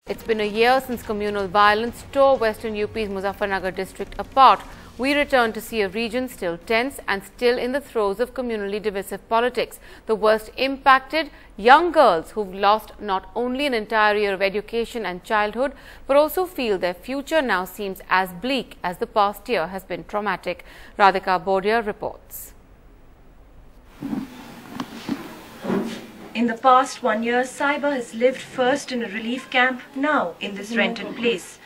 It's been a year since communal violence tore Western UP's Muzaffarnagar district apart. We return to see a region still tense and still in the throes of communally divisive politics. The worst impacted young girls who've lost not only an entire year of education and childhood, but also feel their future now seems as bleak as the past year has been traumatic. Radhika Bodia reports. In the past 1 year, Saiba has lived first in a relief camp, now in this rented place.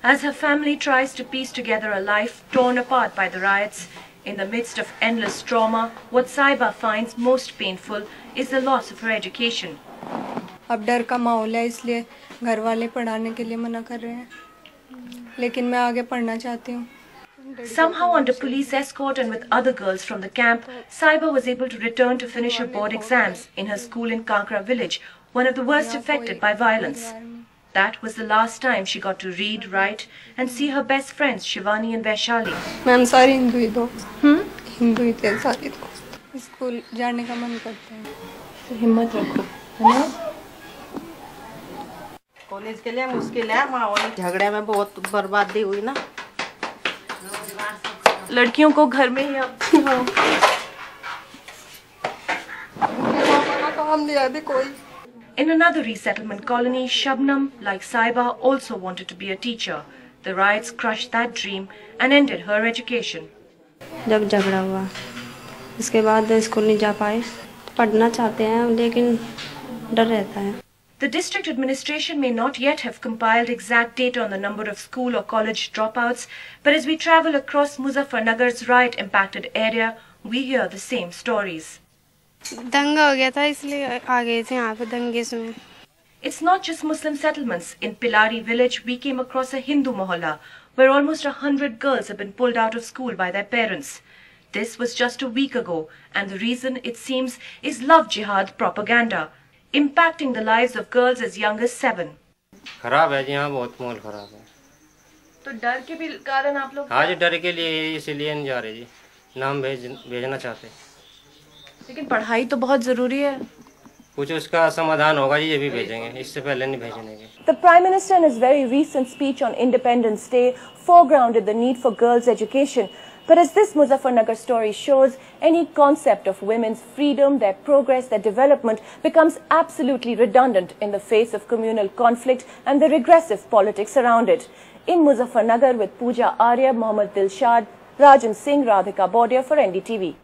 As her family tries to piece together a life torn apart by the riots, in the midst of endless trauma, what Saiba finds most painful is the loss of her education. अब डर का माहौल है इसलिए घर वाले पढ़ाने के लिए मना कर रहे हैं, लेकिन मैं आगे पढ़ना चाहती हूँ. Somehow under police escort and with other girls from the camp, Saiba was able to return to finish her board exams in her school in Kankra village, one of the worst affected by violence. That was the last time she got to read, write and see her best friends Shivani and Vaishali. Ma'am सारी हिंदू ही दोस्त, हिंदू ही थे सारी दोस्त. School जाने का मन करता है. तो हिम्मत रखो, है ना? कॉलेज के लिए मुश्किल है, माहौल झगड़े में बहुत बर्बादी हुई ना. लड़कियों को घर में ही अब काम दिया दे कोई. In another resettlement colony, Shabnam, like Saiba, also wanted to be a teacher. The riots crushed that dream and ended her education. जब झगड़ा हुआ, इसके बाद स्कूल नहीं जा पाए. पढ़ना चाहते हैं लेकिन डर रहता है. The district administration may not yet have compiled exact data on the number of school or college dropouts, but as we travel across Muzaffarnagar's riot-impacted area, we hear the same stories. दंगा हो गया था इसलिए आ गए थे यहाँ पे दंगे में. It's not just Muslim settlements. In Pilari village, we came across a Hindu mohalla, where almost 100 girls have been pulled out of school by their parents. This was just a week ago, and the reason, it seems, is love jihad propaganda, impacting the lives of girls as young as 7. खराब है जी, यहाँ बहुत माहौल खराब है. तो डर के भी कारण आप लोग? हाँ जी, डर के लिए इसीलिए नहीं जा रहे जी, नाम भेजना चाहते. लेकिन पढ़ाई तो बहुत जरूरी है. कुछ उसका समाधान होगा जी, ये भी भेजेंगे, इससे पहले नहीं भेजने के. The Prime Minister in his very recent speech on Independence Day foregrounded the need for girls' education. But as this Muzaffarnagar story shows, any concept of women's freedom, their progress, their development becomes absolutely redundant in the face of communal conflict and the regressive politics around it. In Muzaffarnagar with Pooja Arya, Mohammad Dilshad, Rajan Singh, Radhika Bodia for NDTV.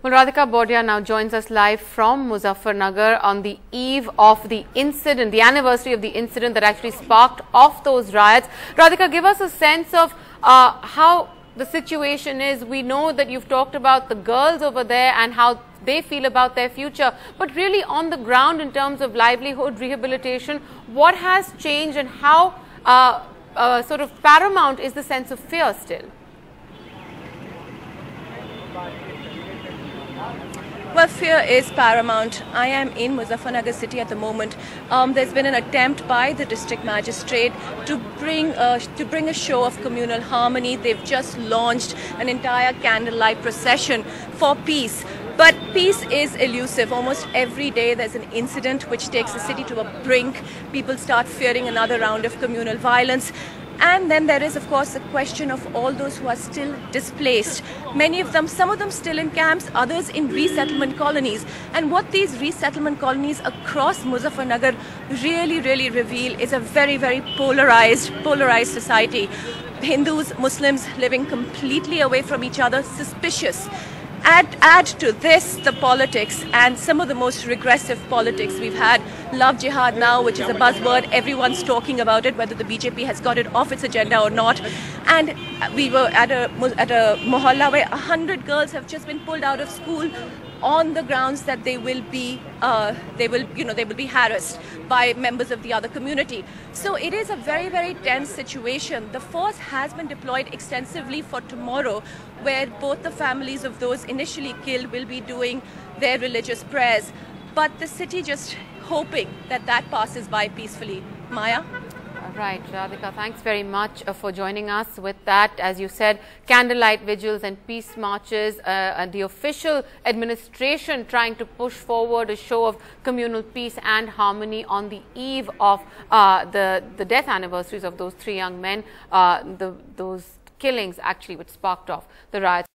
Well, Radhika Bodia now joins us live from Muzaffarnagar on the eve of the incident, the anniversary of the incident that actually sparked off those riots. Radhika, give us a sense of how the situation is. We know that you've talked about the girls over there and how they feel about their future, but really on the ground in terms of livelihood, rehabilitation, what has changed and how sort of paramount is the sense of fear still? Well, fear is paramount. I am in Muzaffarnagar city at the moment. There's been an attempt by the district magistrate to bring a show of communal harmony. They've just launched an entire candlelight procession for peace. But peace is elusive. Almost every day there's an incident which takes the city to a brink. People start fearing another round of communal violence. And then there is, of course, the question of all those who are still displaced. Many of them, some of them still in camps, others in resettlement colonies. And what these resettlement colonies across Muzaffarnagar really reveal is a very polarized society. Hindus, Muslims living completely away from each other, suspicious. Add to this the politics and some of the most regressive politics we've had. Love jihad now, which is a buzzword. Everyone's talking about it, whether the BJP has got it off its agenda or not. And we were at a mohalla where 100 girls have just been pulled out of school on the grounds that they will be harassed by members of the other community. So it is a very tense situation. The force has been deployed extensively for tomorrow, where both the families of those initially killed will be doing their religious prayers. But the city just hoping that passes by peacefully. Maya? Right, Radhika, thanks very much for joining us with that. As you said, candlelight vigils and peace marches, and the official administration trying to push forward a show of communal peace and harmony on the eve of the death anniversaries of those 3 young men, those killings actually which sparked off the riots.